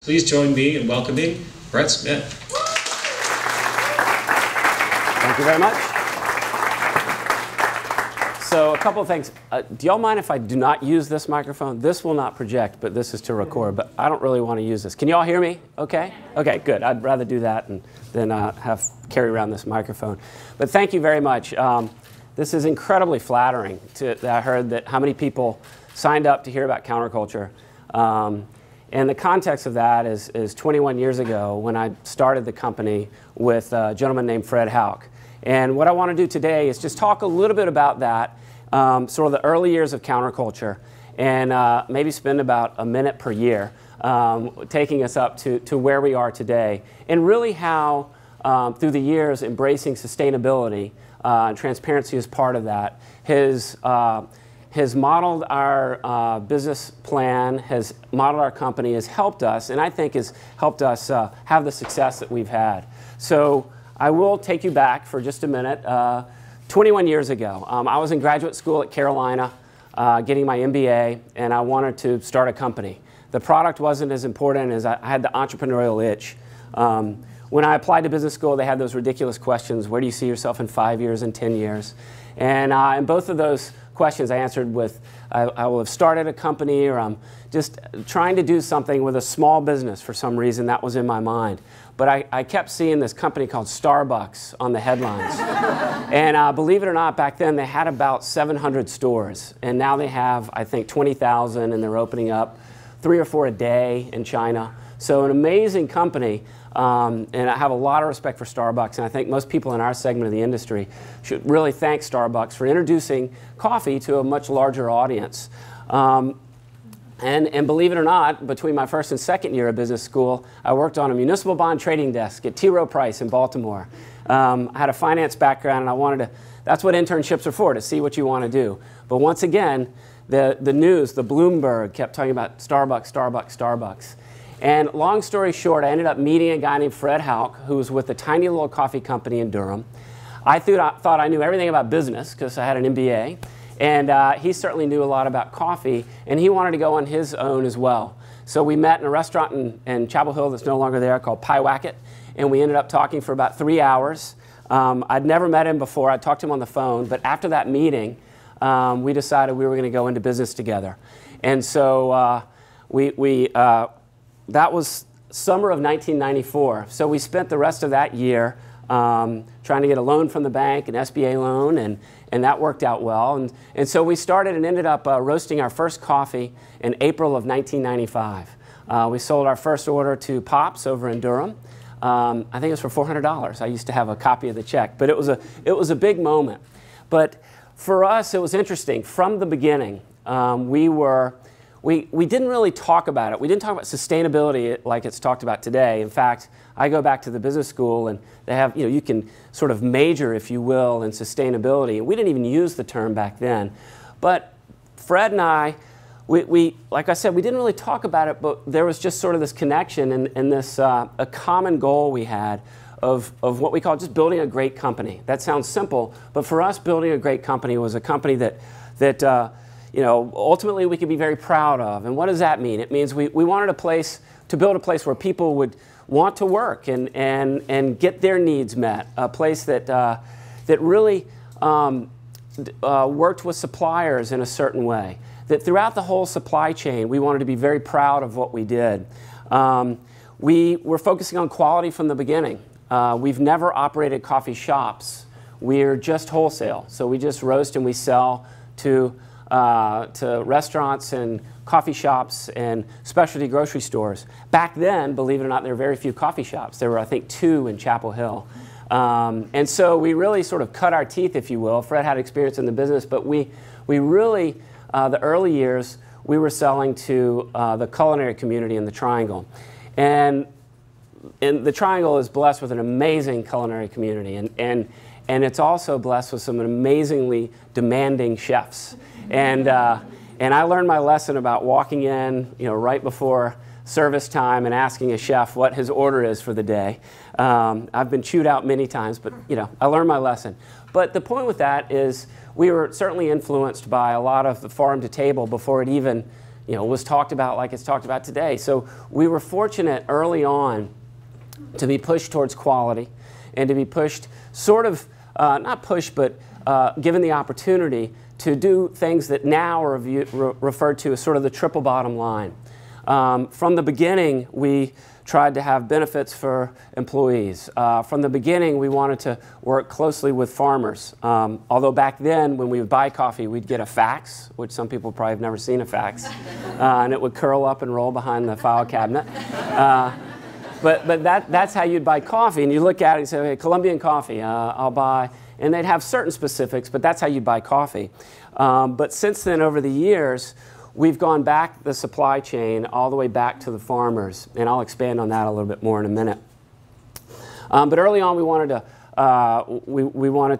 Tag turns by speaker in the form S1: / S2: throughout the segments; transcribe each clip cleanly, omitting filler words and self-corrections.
S1: Please join me in welcoming Brett Smith.
S2: Thank you very much. So a couple of things. Do y'all mind if I do not use this microphone? This will not project, but this is to record. But I don't really want to use this. Can y'all hear me? Okay? Okay, good. I'd rather do that than carry around this microphone. But thank you very much. This is incredibly flattering. I heard that how many people signed up to hear about counterculture. And the context of that is 21 years ago when I started the company with a gentleman named Fred Houck. And what I want to do today is just talk a little bit about that, sort of the early years of counterculture, and maybe spend about a minute per year taking us up to where we are today. And really how, through the years, embracing sustainability and transparency is part of that, has modeled our business plan, has modeled our company, has helped us, and I think has helped us have the success that we've had. So I will take you back for just a minute. 21 years ago, I was in graduate school at Carolina getting my MBA, and I wanted to start a company. The product wasn't as important as I had the entrepreneurial itch. When I applied to business school, they had those ridiculous questions: where do you see yourself in 5 years and 10 years? And in both of those questions I answered with, I will have started a company, or I'm just trying to do something with a small business. For some reason, that was in my mind. But I kept seeing this company called Starbucks on the headlines. And believe it or not, back then they had about 700 stores. And now they have, I think, 20,000, and they're opening up 3 or 4 a day in China. So an amazing company. And I have a lot of respect for Starbucks, and I think most people in our segment of the industry should really thank Starbucks for introducing coffee to a much larger audience. And believe it or not, between my first and second year of business school, I worked on a municipal bond trading desk at T. Rowe Price in Baltimore. I had a finance background, and that's what internships are for, to see what you want to do. But once again, the news, the Bloomberg, kept talking about Starbucks, Starbucks, Starbucks. And long story short, I ended up meeting a guy named Fred Houck, who was with a tiny little coffee company in Durham. I thought I knew everything about business because I had an MBA. And he certainly knew a lot about coffee, and he wanted to go on his own as well. So we met in a restaurant in Chapel Hill that's no longer there called Pie Wacket, and we ended up talking for about 3 hours. I'd never met him before. I talked to him on the phone, but after that meeting, we decided we were going to go into business together. And so that was summer of 1994. So we spent the rest of that year trying to get a loan from the bank, an SBA loan, and that worked out well. And so we started and ended up roasting our first coffee in April of 1995. We sold our first order to Pops over in Durham. I think it was for $400. I used to have a copy of the check, but it was a big moment. But for us, it was interesting. From the beginning, we didn't really talk about it. We didn't talk about sustainability like it's talked about today. In fact, I go back to the business school, and they have, you can sort of major, if you will, in sustainability. We didn't even use the term back then. But Fred and I, like I said, we didn't really talk about it, but there was just sort of this connection and this a common goal we had of what we call just building a great company. That sounds simple, but for us, building a great company was a company that ultimately we could be very proud of. And what does that mean? It means we wanted to build a place where people would want to work and get their needs met, a place that really worked with suppliers in a certain way, that throughout the whole supply chain, we wanted to be very proud of what we did. We were focusing on quality from the beginning. We've never operated coffee shops. We're just wholesale. So we just roast and we sell to restaurants and coffee shops and specialty grocery stores. Back then, believe it or not, there were very few coffee shops. There were, I think, 2 in Chapel Hill. And so we really sort of cut our teeth, if you will. Fred had experience in the business, but we really, the early years, we were selling to the culinary community in the Triangle. And the Triangle is blessed with an amazing culinary community, and it's also blessed with some amazingly demanding chefs. And I learned my lesson about walking in, right before service time and asking a chef what his order is for the day. I've been chewed out many times, but I learned my lesson. But the point with that is we were certainly influenced by a lot of the farm to table before it even was talked about like it's talked about today. So we were fortunate early on to be pushed towards quality and to be pushed sort of, not pushed, but given the opportunity to do things that now are referred to as sort of the triple bottom line. From the beginning, we tried to have benefits for employees. From the beginning, we wanted to work closely with farmers. Although back then, when we would buy coffee, we'd get a fax, which some people probably have never seen a fax, and it would curl up and roll behind the file cabinet. But that's how you'd buy coffee, and you look at it and say, okay, Colombian coffee, I'll buy, and they'd have certain specifics, but that's how you'd buy coffee. But since then, over the years, we've gone back the supply chain all the way back to the farmers, and I'll expand on that a little bit more in a minute. But early on, we wanted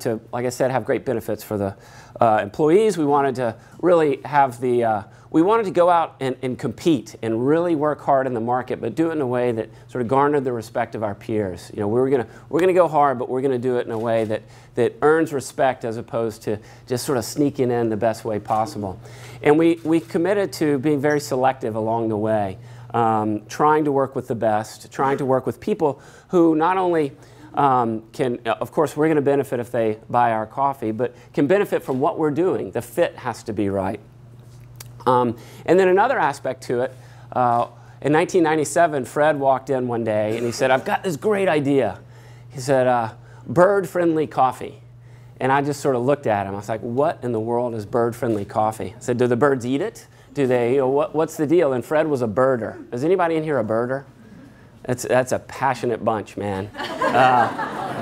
S2: to, like I said, have great benefits for the employees. We wanted to really have we wanted to go out and compete and really work hard in the market, but do it in a way that sort of garnered the respect of our peers. We're gonna go hard, but we're gonna do it in a way that earns respect as opposed to just sort of sneaking in the best way possible. And we committed to being very selective along the way, trying to work with the best, trying to work with people who not only of course, we're going to benefit if they buy our coffee, but can benefit from what we're doing. The fit has to be right. And then another aspect to it, in 1997, Fred walked in one day and he said, I've got this great idea. He said, bird-friendly coffee. And I just sort of looked at him. I was like, what in the world is bird-friendly coffee? I said, do the birds eat it? Do they, what's the deal? And Fred was a birder. Is anybody in here a birder? That's a passionate bunch, man.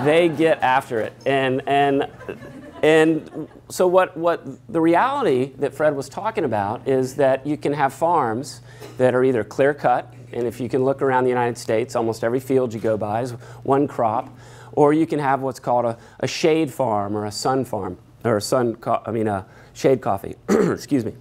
S2: They get after it. And so what the reality that Fred was talking about is that you can have farms that are either clear-cut, and if you can look around the United States, almost every field you go by is one crop, or you can have what's called a shade farm or a sun farm, or a shade coffee, excuse me.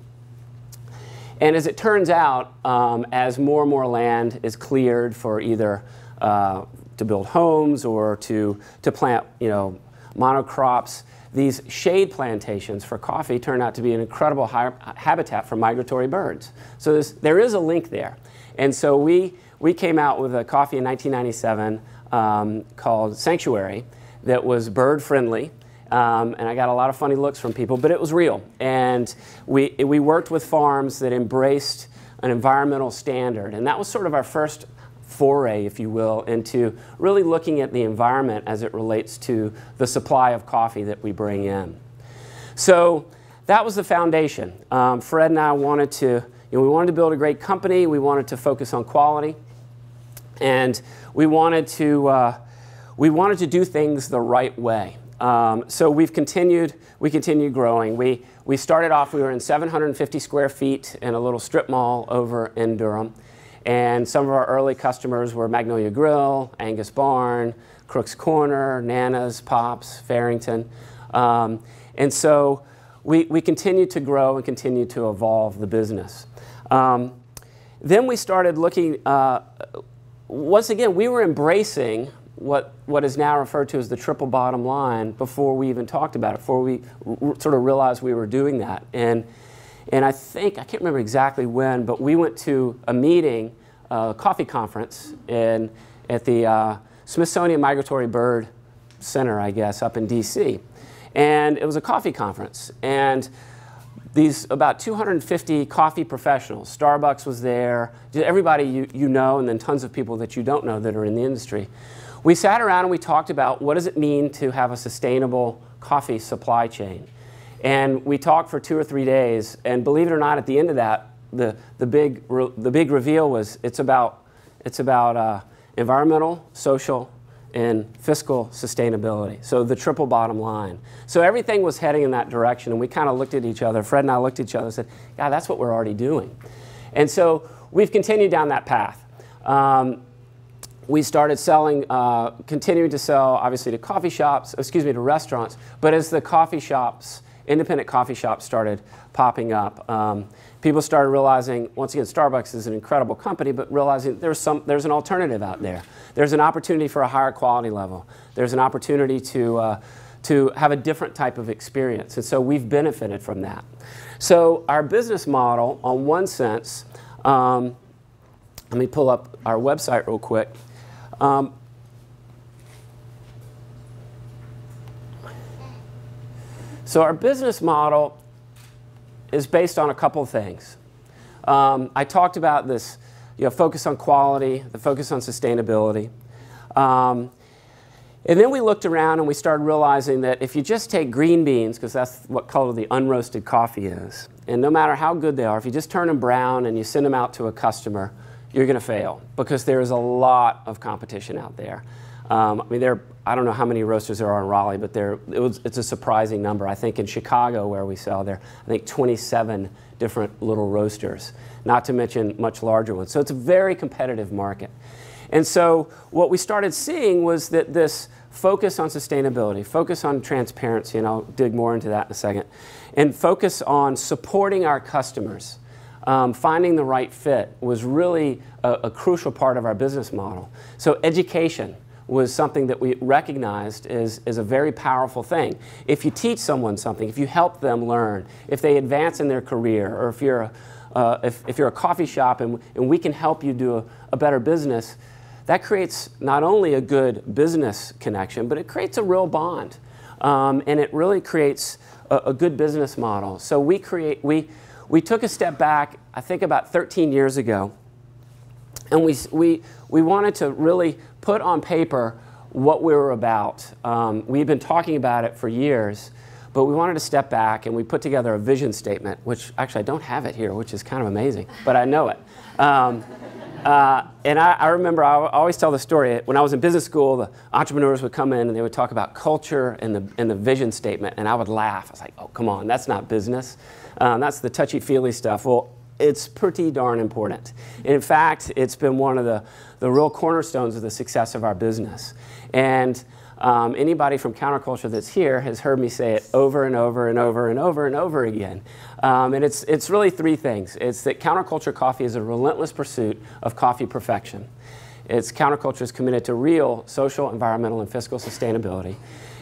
S2: And as it turns out, as more and more land is cleared for either to build homes or to plant, monocrops, these shade plantations for coffee turn out to be an incredible habitat for migratory birds. So there is a link there. And so we came out with a coffee in 1997 called Sanctuary that was bird-friendly. And I got a lot of funny looks from people, but it was real. And we worked with farms that embraced an environmental standard. And that was sort of our first foray, if you will, into really looking at the environment as it relates to the supply of coffee that we bring in. So that was the foundation. Fred and I wanted to, we wanted to build a great company. We wanted to focus on quality. And we wanted to do things the right way. So we continued growing. We started off, we were in 750 square feet in a little strip mall over in Durham. And some of our early customers were Magnolia Grill, Angus Barn, Crook's Corner, Nana's, Pops, Farrington. And so we continued to grow and continued to evolve the business. Then we started looking, once again, we were embracing what is now referred to as the triple bottom line before we even talked about it, before we sort of realized we were doing that. And I can't remember exactly when, but we went to a meeting, a coffee conference at the Smithsonian Migratory Bird Center, I guess, up in DC. And it was a coffee conference. And these about 250 coffee professionals, Starbucks was there, everybody you know, and then tons of people that you don't know that are in the industry. We sat around and we talked about what does it mean to have a sustainable coffee supply chain. And we talked for 2 or 3 days, and believe it or not, at the end of that, the big reveal was it's about environmental, social, and fiscal sustainability. So the triple bottom line. So everything was heading in that direction, and we kind of looked at each other. Fred and I looked at each other and said, "God, that's what we're already doing." And so we've continued down that path. We started selling, continuing to sell, obviously, to coffee shops, to restaurants. But as the coffee shops, independent coffee shops started popping up, people started realizing, once again, Starbucks is an incredible company, but realizing there's an alternative out there. There's an opportunity for a higher quality level. There's an opportunity to to have a different type of experience. And so we've benefited from that. So our business model, on one sense, let me pull up our website real quick. So our business model is based on a couple of things. I talked about this, focus on quality, the focus on sustainability. And then we looked around and we started realizing that if you just take green beans, because that's what color the unroasted coffee is, and no matter how good they are, if you just turn them brown and you send them out to a customer, you're going to fail because there is a lot of competition out there. I mean, I don't know how many roasters there are in Raleigh, but it's a surprising number. I think in Chicago, where we sell, there I think 27 different little roasters, not to mention much larger ones. So it's a very competitive market. And so what we started seeing was that this focus on sustainability, focus on transparency, and I'll dig more into that in a second, and focus on supporting our customers, finding the right fit was really a crucial part of our business model. So education was something that we recognized is a very powerful thing. If you teach someone something, if you help them learn, if they advance in their career, or if you're a coffee shop and we can help you do a better business, that creates not only a good business connection, but it creates a real bond. And it really creates a good business model. So we took a step back, I think about 13 years ago, and we wanted to really put on paper what we were about. We've been talking about it for years, but we wanted to step back and we put together a vision statement, which actually I don't have it here, which is kind of amazing, but I know it. And I remember, I always tell the story, when I was in business school, the entrepreneurs would come in and they would talk about culture and the vision statement, and I would laugh. I was like, oh, come on, that's not business. That's the touchy-feely stuff. Well, it's pretty darn important. In fact, it's been one of the real cornerstones of the success of our business. And anybody from counterculture that's here has heard me say it over and over and over and over and over again. And it's really three things. It's that counterculture coffee is a relentless pursuit of coffee perfection. Counterculture is committed to real social, environmental, and fiscal sustainability.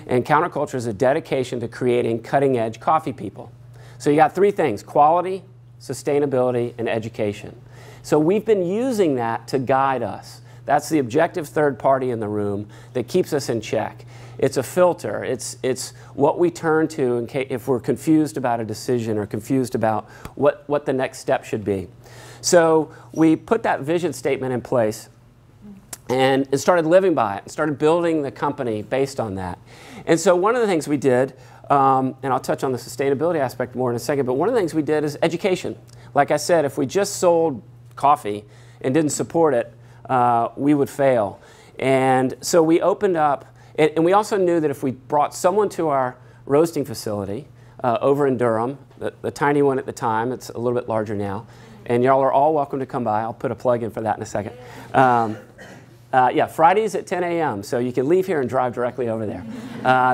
S2: And counterculture is a dedication to creating cutting-edge coffee people. So you got three things: quality, sustainability, and education. So we've been using that to guide us. That's the objective third party in the room that keeps us in check. It's a filter. It's what we turn to in case, if we're confused about a decision or confused about what the next step should be. So we put that vision statement in place and started living by it and started building the company based on that. And so one of the things we did, and I'll touch on the sustainability aspect more in a second, but one of the things we did is education. Like I said, if we just sold coffee and didn't support it, we would fail. And so we opened up, and we also knew that if we brought someone to our roasting facility over in Durham, the tiny one at the time, it's a little bit larger now, and y'all are all welcome to come by. I'll put a plug in for that in a second. Yeah, Fridays at 10 a.m., so you can leave here and drive directly over there.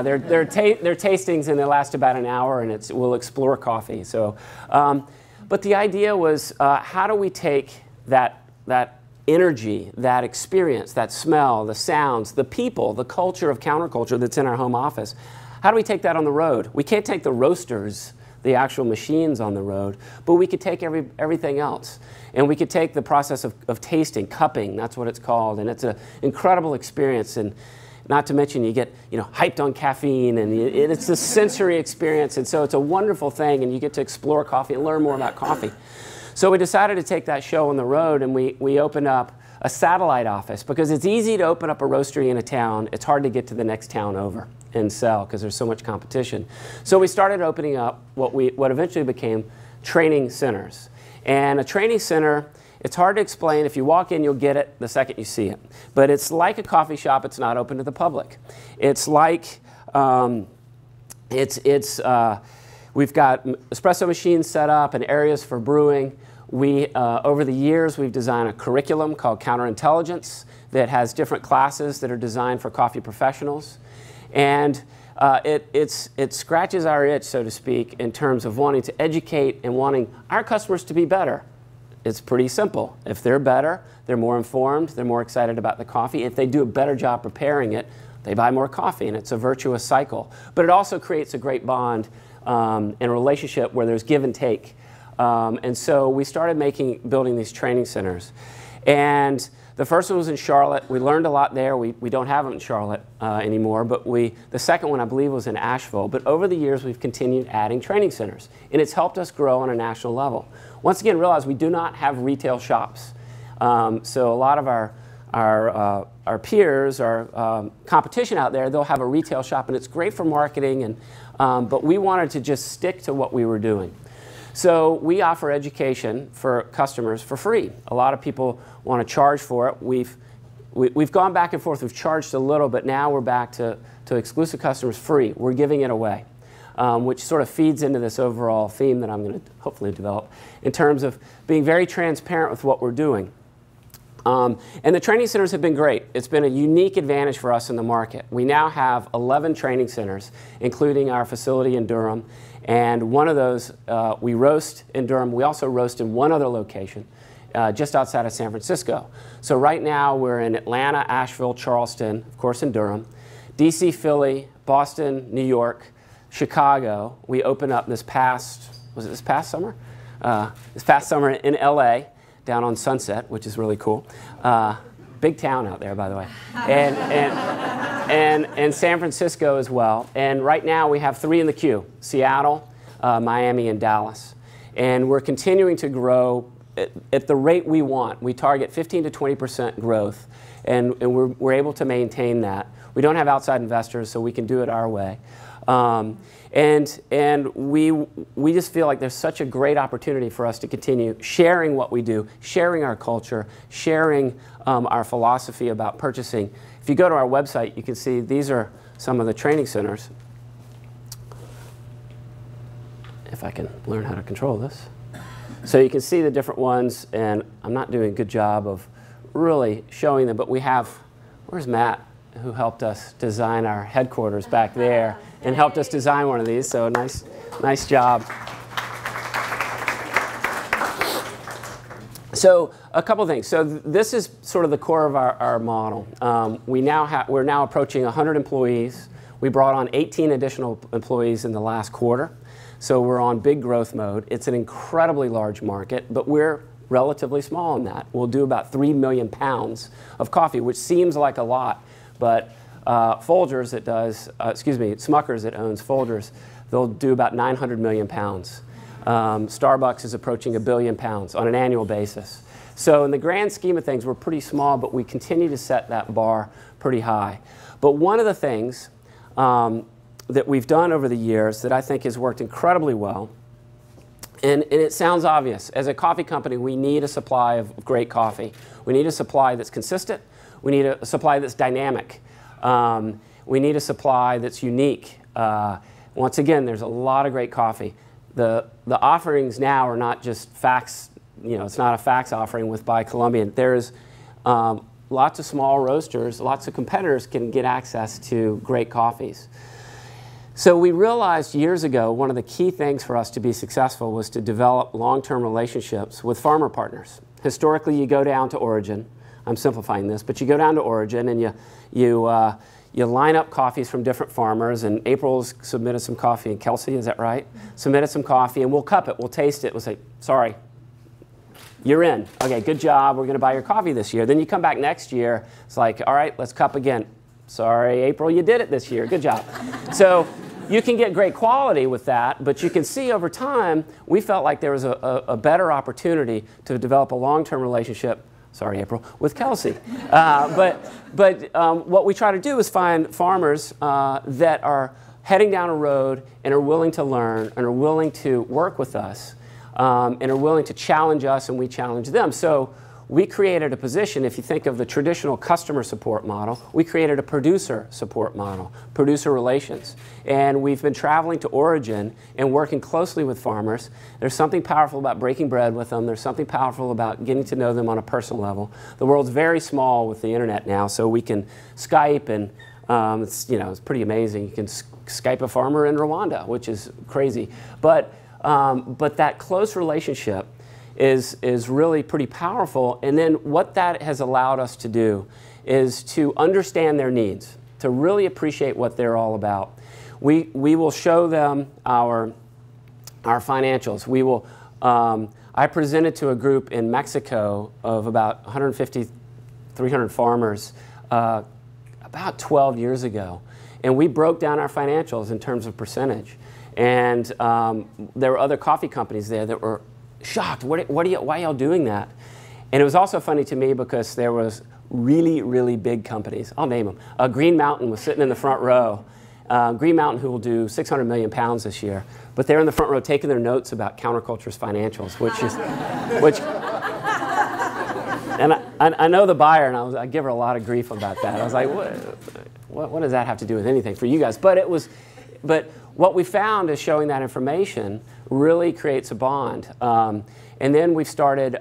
S2: They're tastings, and they last about an hour, and we'll explore coffee. So, but the idea was, how do we take that energy, that experience, that smell, the sounds, the people, the culture of counterculture that's in our home office, how do we take that on the road? We can't take the roasters, the actual machines on the road, but we could take everything else. And we could take the process of tasting, cupping, that's what it's called, and it's an incredible experience. And not to mention you get hyped on caffeine, and it's a sensory experience, and so it's a wonderful thing, and you get to explore coffee and learn more about coffee. So we decided to take that show on the road, and we opened up a satellite office, because it's easy to open up a roastery in a town. It's hard to get to the next town over and sell because there's so much competition. So we started opening up what eventually became training centers. And a training center, it's hard to explain. If you walk in, you'll get it the second you see it. But it's like a coffee shop. It's not open to the public. It's like, we've got espresso machines set up and areas for brewing. Over the years, we've designed a curriculum called Counterintelligence that has different classes that are designed for coffee professionals. And it scratches our itch, so to speak, in terms of wanting to educate and wanting our customers to be better. It's pretty simple. If they're better, they're more informed, they're more excited about the coffee. If they do a better job preparing it, they buy more coffee, and it's a virtuous cycle. But it also creates a great bond and a relationship where there's give and take. And so we started building these training centers. And the first one was in Charlotte. We learned a lot there. We don't have them in Charlotte anymore, but the second one, I believe, was in Asheville. But over the years, we've continued adding training centers, and it's helped us grow on a national level. Once again, realize we do not have retail shops. So a lot of our peers, our competition out there, they'll have a retail shop, and it's great for marketing, but we wanted to just stick to what we were doing. So we offer education for customers for free. A lot of people want to charge for it. We've gone back and forth. We've charged a little, but now we're back to exclusive customers free. We're giving it away, which sort of feeds into this overall theme that I'm going to hopefully develop in terms of being very transparent with what we're doing. And the training centers have been great. It's been a unique advantage for us in the market. We now have 11 training centers, including our facility in Durham. And one of those, we roast in Durham. We also roast in one other location, just outside of San Francisco. So right now we're in Atlanta, Asheville, Charleston, of course in Durham, DC, Philly, Boston, New York, Chicago. We opened up this past summer? This past summer in LA, down on Sunset, which is really cool. Big town out there, by the way. And San Francisco as well. And right now we have 3 in the queue: Seattle, Miami, and Dallas. And we're continuing to grow at the rate we want. We target 15 to 20% growth, and we're able to maintain that. We don't have outside investors, so we can do it our way. And we just feel like there's such a great opportunity for us to continue sharing what we do, sharing our culture, sharing our philosophy about purchasing. If you go to our website, you can see these are some of the training centers. If I can learn how to control this. So you can see the different ones, and I'm not doing a good job of really showing them, but we have, where's Matt, who helped us design our headquarters back there and helped us design one of these, so nice job. So a couple things. So this is sort of the core of our model. We're now approaching 100 employees. We brought on 18 additional employees in the last quarter. So we're on big growth mode. It's an incredibly large market, but we're relatively small in that. We'll do about 3 million pounds of coffee, which seems like a lot, but Folgers that does, Smuckers that owns Folgers, they'll do about 900 million pounds. Starbucks is approaching 1 billion pounds on an annual basis. So in the grand scheme of things, we're pretty small, but we continue to set that bar pretty high. But one of the things that we've done over the years that I think has worked incredibly well, and it sounds obvious, as a coffee company, we need a supply of great coffee. We need a supply that's consistent. We need a supply that's dynamic. We need a supply that's unique. Once again, there's a lot of great coffee. The offerings now are not just facts, it's not a fax offering with Buy Colombian. There's lots of small roasters, lots of competitors can get access to great coffees. So we realized years ago one of the key things for us to be successful was to develop long-term relationships with farmer partners. Historically, you go down to origin. I'm simplifying this, but you go down to origin and you line up coffees from different farmers, and April's submitted some coffee, and Kelsey, is that right? Submitted some coffee, and we'll cup it, we'll taste it, we'll say, sorry, you're in. Okay, good job, we're gonna buy your coffee this year. Then you come back next year, it's like, all right, let's cup again. Sorry, April, you did it this year, good job. So you can get great quality with that, but you can see over time, we felt like there was a better opportunity to develop a long-term relationship, sorry, April, with Kelsey. But what we try to do is find farmers that are heading down a road and are willing to learn and are willing to work with us and are willing to challenge us and we challenge them. So we created a position, if you think of the traditional customer support model, we created a producer support model, producer relations. And we've been traveling to origin and working closely with farmers. There's something powerful about breaking bread with them. There's something powerful about getting to know them on a personal level. The world's very small with the internet now, so we can Skype, and it's pretty amazing. You can Skype a farmer in Rwanda, which is crazy. But that close relationship is really pretty powerful. And then what that has allowed us to do is to understand their needs, to really appreciate what they're all about. We will show them our financials. We will, I presented to a group in Mexico of about 150, 300 farmers about 12 years ago. And we broke down our financials in terms of percentage. And there were other coffee companies there that were shocked. Why are y'all doing that? And it was also funny to me because there was really, really big companies. I'll name them. Green Mountain was sitting in the front row. Green Mountain, who will do 600 million pounds this year. But they're in the front row taking their notes about Counterculture's financials, and I know the buyer, and I give her a lot of grief about that. I was like, what does that have to do with anything for you guys? But what we found is showing that information really creates a bond. And then we've started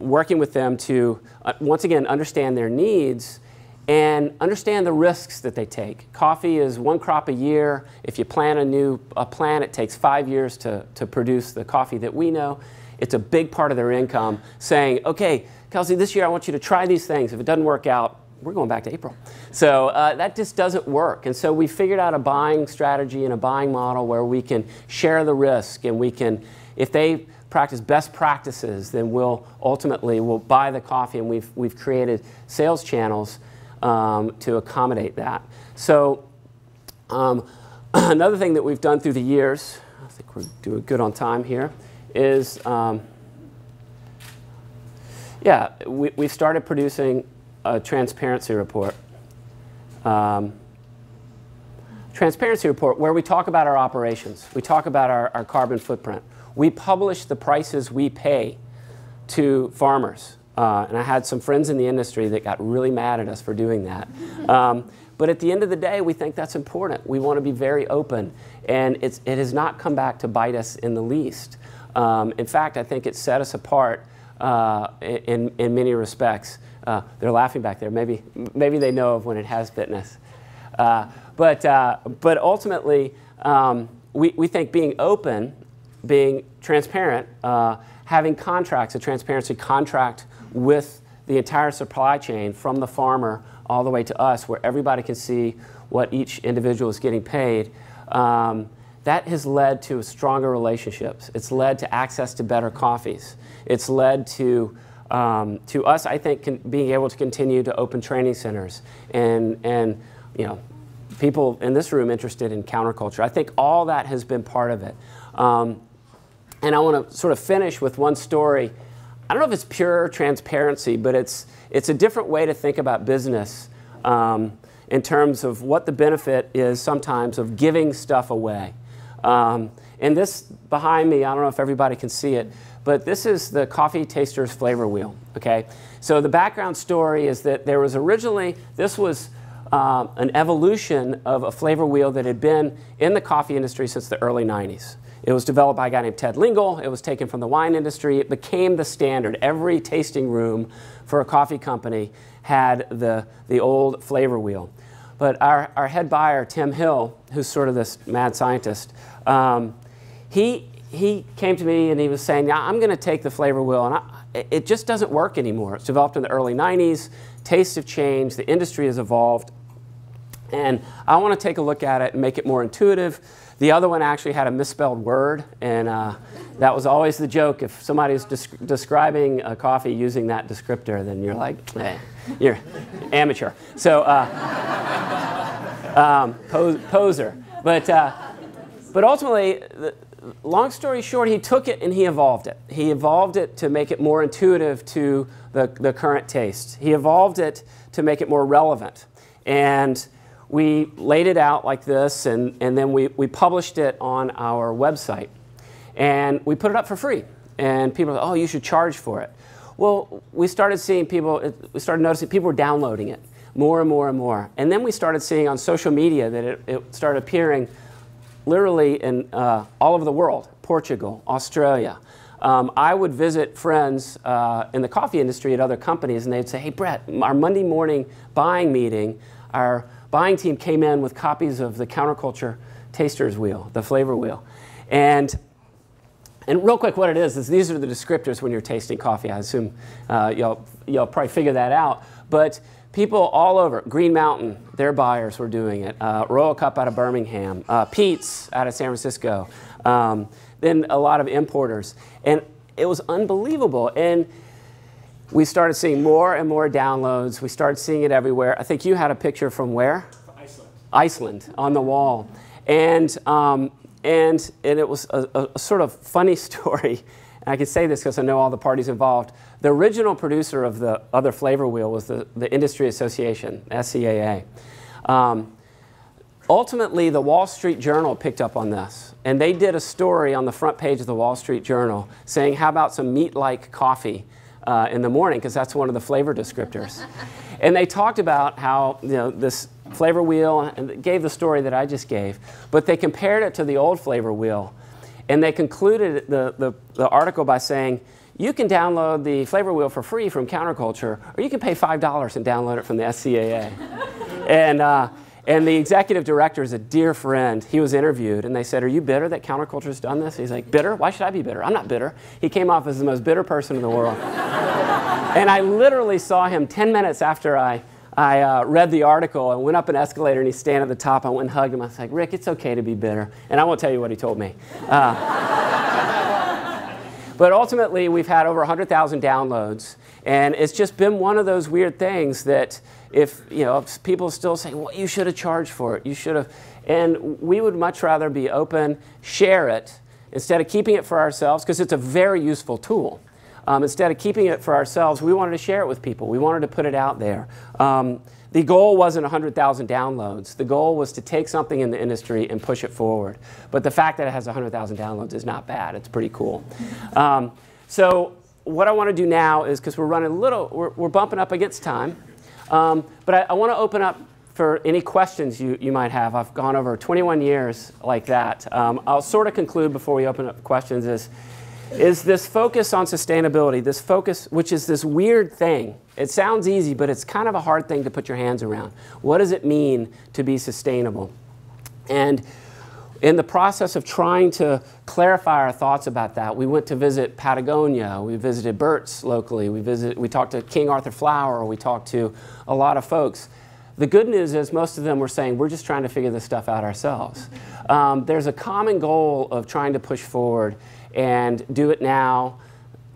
S2: working with them to, once again, understand their needs and understand the risks that they take. Coffee is one crop a year. If you plant a plant, it takes 5 years to produce the coffee that we know. It's a big part of their income, saying, okay, Kelsey, this year I want you to try these things. If it doesn't work out, we're going back to April. So that just doesn't work. And so we figured out a buying strategy and a buying model where we can share the risk, and we can, if they practice best practices, then we'll buy the coffee, and we've created sales channels to accommodate that. So another thing that we've done through the years, I think we're doing good on time here, is we've started producing a transparency report. Transparency report where we talk about our operations. We talk about our carbon footprint. We publish the prices we pay to farmers. And I had some friends in the industry that got really mad at us for doing that. But at the end of the day, we think that's important. We want to be very open. And it has not come back to bite us in the least. In fact, I think it set us apart in many respects. They're laughing back there. Maybe they know of when it has bitten us. But ultimately, we think being open, being transparent, having contracts, a transparency contract with the entire supply chain from the farmer all the way to us, where everybody can see what each individual is getting paid, that has led to stronger relationships. It's led to access to better coffees. It's led to us, I think, being able to continue to open training centers and people in this room interested in counterculture. I think all that has been part of it. And I want to sort of finish with one story. I don't know if it's pure transparency, but it's a different way to think about business in terms of what the benefit is sometimes of giving stuff away. And this behind me, I don't know if everybody can see it, but this is the Coffee Taster's Flavor Wheel. Okay, so the background story is that there was originally, this was an evolution of a flavor wheel that had been in the coffee industry since the early 90s. It was developed by a guy named Ted Lingle. It was taken from the wine industry. It became the standard. Every tasting room for a coffee company had the old flavor wheel. But our head buyer, Tim Hill, who's sort of this mad scientist, he came to me and he was saying, yeah, I'm going to take the flavor wheel, and it just doesn't work anymore. It's developed in the early 90s. Tastes have changed. The industry has evolved. And I want to take a look at it and make it more intuitive. The other one actually had a misspelled word, and that was always the joke. If somebody's describing a coffee using that descriptor, then you're like, you're amateur. So, poser. But ultimately, long story short, he took it and he evolved it. He evolved it to make it more intuitive to the current taste. He evolved it to make it more relevant. And we laid it out like this, and then we published it on our website. And we put it up for free. And people were like, oh, you should charge for it. Well, we started noticing people were downloading it more and more and more. And then we started seeing on social media that it started appearing literally in all over the world, Portugal, Australia. I would visit friends in the coffee industry at other companies, and they'd say, hey, Brett, our Monday morning buying meeting, our buying team came in with copies of the Counterculture Taster's Wheel, the flavor wheel. And real quick, what it is these are the descriptors when you're tasting coffee. I assume y'all probably figure that out. But people all over. Green Mountain, their buyers were doing it. Royal Cup out of Birmingham. Pete's out of San Francisco. Then a lot of importers. And it was unbelievable. And we started seeing more and more downloads. We started seeing it everywhere. I think you had a picture from where?
S3: Iceland.
S2: Iceland, on the wall. And it was a sort of funny story. And I can say this because I know all the parties involved. The original producer of the other flavor wheel was the Industry Association, SCAA. Ultimately, the Wall Street Journal picked up on this. And they did a story on the front page of the Wall Street Journal saying, how about some meat-like coffee in the morning? Because that's one of the flavor descriptors. And they talked about how this flavor wheel, and gave the story that I just gave, but they compared it to the old flavor wheel. And they concluded the article by saying, you can download the flavor wheel for free from Counterculture, or you can pay $5 and download it from the SCAA. And the executive director is a dear friend. He was interviewed, and they said, are you bitter that Counterculture's done this? He's like, bitter? Why should I be bitter? I'm not bitter. He came off as the most bitter person in the world. And I literally saw him 10 minutes after I read the article and went up an escalator, and he's standing at the top. I went and hugged him. I was like, Rick, it's okay to be bitter. And I won't tell you what he told me. But ultimately, we've had over 100,000 downloads. And it's just been one of those weird things that if people still say, well, you should have charged for it. You should have. And we would much rather be open, share it, instead of keeping it for ourselves, because it's a very useful tool. Instead of keeping it for ourselves, we wanted to share it with people. We wanted to put it out there. The goal wasn't 100,000 downloads. The goal was to take something in the industry and push it forward. But the fact that it has 100,000 downloads is not bad. It's pretty cool. So what I want to do now is, because we're running a little, we're bumping up against time. But I want to open up for any questions you might have. I've gone over 21 years like that. I'll sort of conclude before we open up questions is this focus on sustainability, this focus, which is this weird thing. It sounds easy, but it's kind of a hard thing to put your hands around. What does it mean to be sustainable? And in the process of trying to clarify our thoughts about that, we went to visit Patagonia, we visited Burt's locally, we talked to King Arthur Flour, we talked to a lot of folks. The good news is most of them were saying, we're just trying to figure this stuff out ourselves. There's a common goal of trying to push forward and do it now,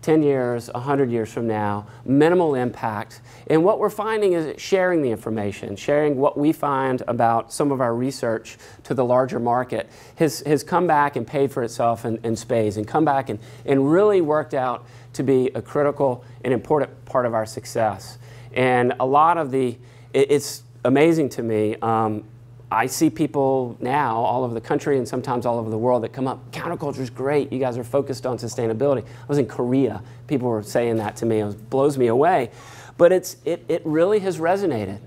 S2: 10 years, 100 years from now, minimal impact. And what we're finding is sharing the information, sharing what we find about some of our research to the larger market has come back and paid for itself in spades, and come back and really worked out to be a critical and important part of our success. And a lot of it's amazing to me. I see people now all over the country and sometimes all over the world that come up, counterculture is great, you guys are focused on sustainability. I was in Korea, people were saying that to me, it blows me away. But it really has resonated.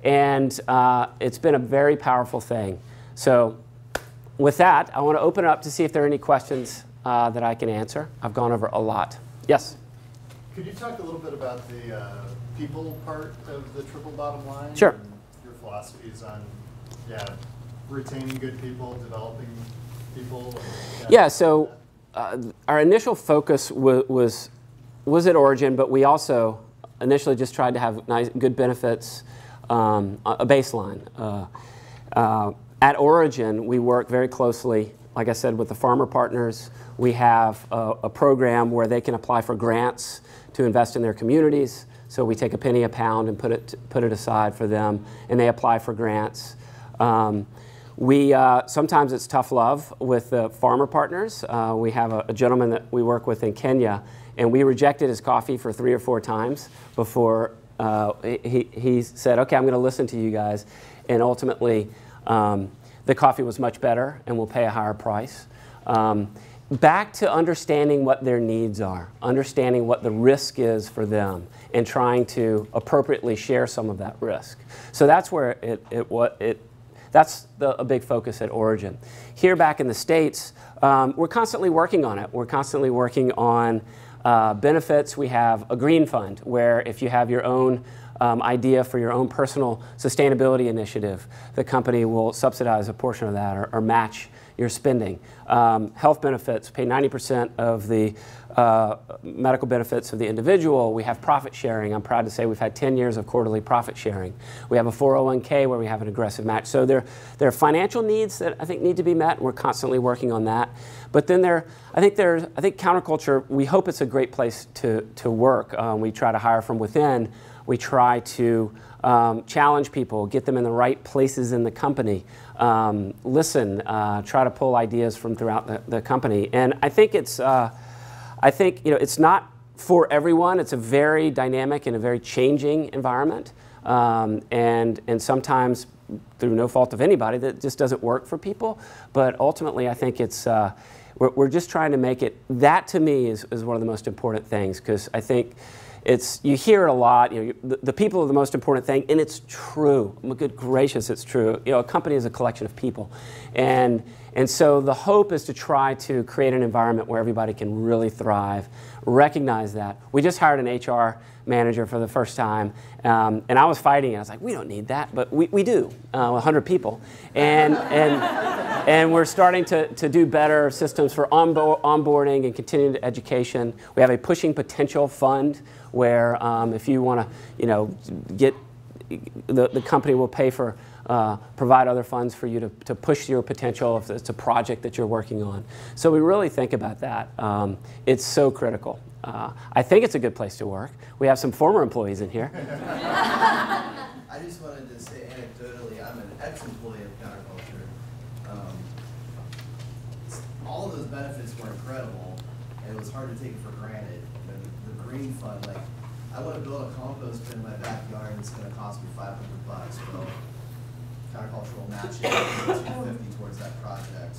S2: It's been a very powerful thing. So with that, I want to open it up to see if there are any questions that I can answer. I've gone over a lot. Yes?
S3: Could you talk a little bit about the people part of the triple bottom line?
S2: Sure.
S3: Philosophies on retaining good people, developing people?
S2: Yeah, so our initial focus was at Origin, but we also initially just tried to have good benefits, a baseline. At Origin, we work very closely, like I said, with the farmer partners. We have a program where they can apply for grants to invest in their communities. So we take a penny a pound and put it aside for them, and they apply for grants. Sometimes it's tough love with the farmer partners. We have a gentleman that we work with in Kenya, and we rejected his coffee for 3 or 4 times before he said, okay, I'm going to listen to you guys. And ultimately, the coffee was much better, and we'll pay a higher price. Back to understanding what their needs are, understanding what the risk is for them, and trying to appropriately share some of that risk. So that's where that's a big focus at Origin. Here back in the States, we're constantly working on it. We're constantly working on benefits. We have a green fund where if you have your own idea for your own personal sustainability initiative, the company will subsidize a portion of that or match your spending. Health benefits, pay 90% of the medical benefits of the individual. We have profit sharing. I'm proud to say we've had 10 years of quarterly profit sharing. We have a 401k where we have an aggressive match. So there are financial needs that I think need to be met, and we're constantly working on that. But then I think counterculture, we hope it's a great place to work. We try to hire from within. We try to challenge people, get them in the right places in the company, listen, try to pull ideas from throughout the company. And I think it's not for everyone. It's a very dynamic and a very changing environment. And sometimes, through no fault of anybody, that just doesn't work for people. But ultimately, I think we're just trying to make it, that to me is one of the most important things, because I think you hear it a lot, the people are the most important thing, and it's true. Good gracious, it's true. A company is a collection of people. And so the hope is to try to create an environment where everybody can really thrive, recognize that. We just hired an HR manager for the first time, and I was fighting it. I was like, we don't need that, but we do, 100 people. And we're starting to do better systems for onboarding and continuing education. We have a Pushing Potential fund where if you want to, get, the company will pay for, provide other funds for you to push your potential if it's a project that you're working on. So we really think about that. It's so critical. I think it's a good place to work. We have some former employees in here.
S4: I just wanted to say anecdotally, I'm an ex-employee of Counterculture. All of those benefits were incredible, and it was hard to take it for granted. The green fund, like, I want to build a compost bin in my backyard, and it's going to cost me $500. Well, Counterculture will match it $250 towards that project,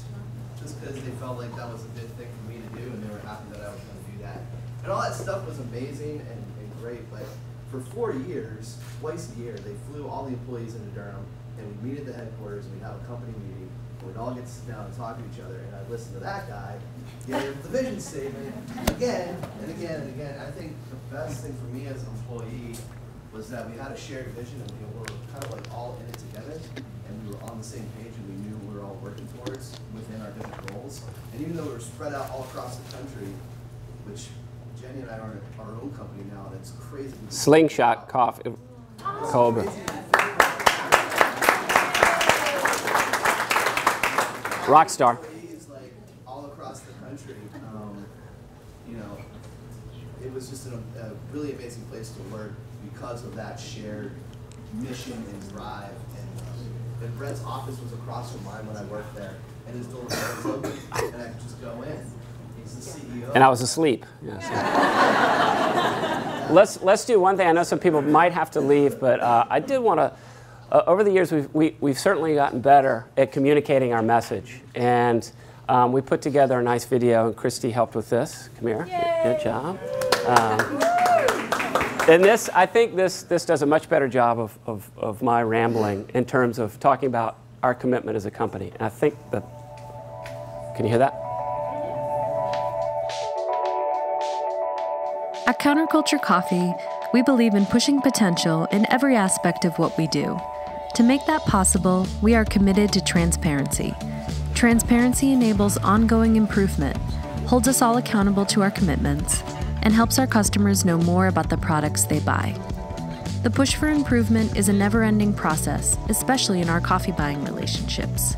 S4: just because they felt like that was a good thing for me to do, and they were happy that I was going to do that. And all that stuff was amazing and great, but for 4 years, twice a year, they flew all the employees into Durham, and we'd meet at the headquarters, and we'd have a company meeting, and we'd all get to sit down and talk to each other, and I'd listen to that guy give the vision statement again and again and again. I think the best thing for me as an employee was that we had a shared vision, and we were kind of like all in it together, and we were on the same page, and we knew we were all working towards within our different roles. And even though we were spread out all across the country, which Jenny and I are our own company now, and it's crazy.
S2: Slingshot Coffee, Cobra. Rockstar.
S4: Like all across the country, it was just a really amazing place to work because of that shared mission and drive. And Brett's office was across from mine when I worked there, and his door was open, and I could just go in. He's the CEO.
S2: And I was asleep. Yes. Let's do one thing. I know some people might have to leave, but I did want to. Over the years, we've certainly gotten better at communicating our message, and we put together a nice video, and Christy helped with this. Come here.
S5: Yay.
S2: Good job. And I think this does a much better job of my rambling in terms of talking about our commitment as a company. And I think that, can you hear that?
S5: At Counterculture Coffee, we believe in pushing potential in every aspect of what we do. To make that possible, we are committed to transparency. Transparency enables ongoing improvement, holds us all accountable to our commitments, and helps our customers know more about the products they buy. The push for improvement is a never-ending process, especially in our coffee buying relationships.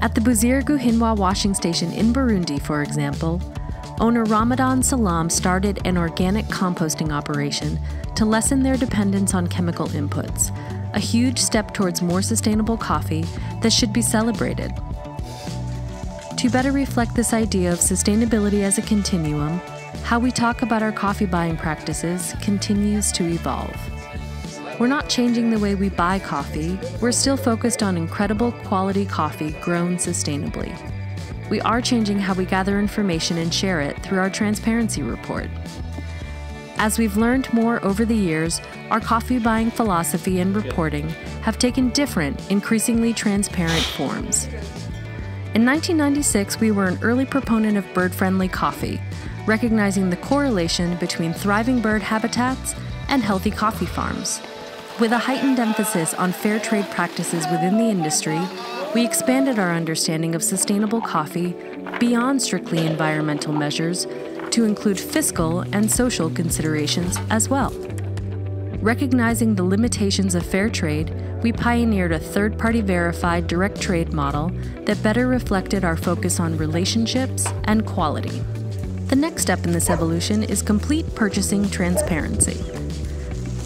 S5: At the Buzirgu Hinwa washing station in Burundi, for example, owner Ramadan Salam started an organic composting operation to lessen their dependence on chemical inputs, a huge step towards more sustainable coffee that should be celebrated. To better reflect this idea of sustainability as a continuum, how we talk about our coffee buying practices continues to evolve. We're not changing the way we buy coffee, we're still focused on incredible quality coffee grown sustainably. We are changing how we gather information and share it through our transparency report. As we've learned more over the years, our coffee buying philosophy and reporting have taken different, increasingly transparent forms. In 1996, we were an early proponent of bird-friendly coffee, recognizing the correlation between thriving bird habitats and healthy coffee farms. With a heightened emphasis on fair trade practices within the industry, we expanded our understanding of sustainable coffee beyond strictly environmental measures to include fiscal and social considerations as well. Recognizing the limitations of fair trade, we pioneered a third-party verified direct trade model that better reflected our focus on relationships and quality. The next step in this evolution is complete purchasing transparency.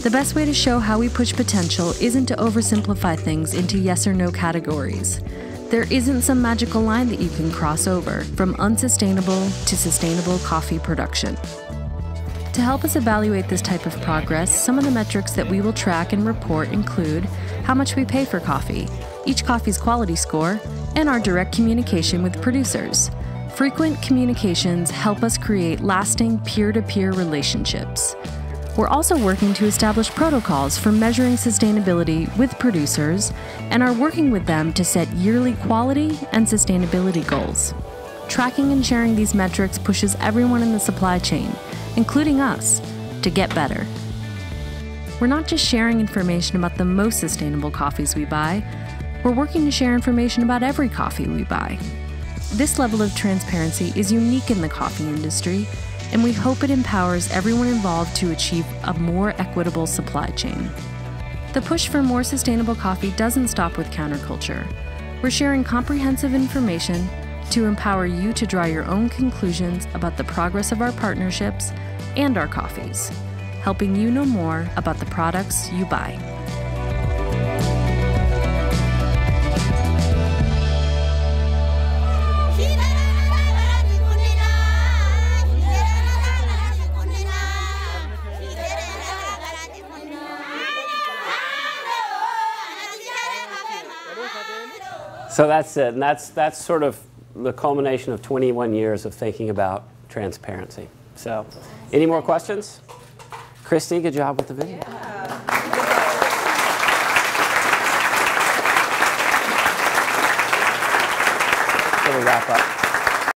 S5: The best way to show how we push potential isn't to oversimplify things into yes or no categories. There isn't some magical line that you can cross over from unsustainable to sustainable coffee production. To help us evaluate this type of progress, some of the metrics that we will track and report include how much we pay for coffee, each coffee's quality score, and our direct communication with producers. Frequent communications help us create lasting peer-to-peer relationships. We're also working to establish protocols for measuring sustainability with producers and are working with them to set yearly quality and sustainability goals. Tracking and sharing these metrics pushes everyone in the supply chain, including us, to get better. We're not just sharing information about the most sustainable coffees we buy, we're working to share information about every coffee we buy. This level of transparency is unique in the coffee industry, and we hope it empowers everyone involved to achieve a more equitable supply chain. The push for more sustainable coffee doesn't stop with counterculture. We're sharing comprehensive information to empower you to draw your own conclusions about the progress of our partnerships and our coffees, helping you know more about the products you buy.
S2: So that's it, and that's sort of the culmination of 21 years of thinking about transparency. So, any more questions? Christy, good job with the video.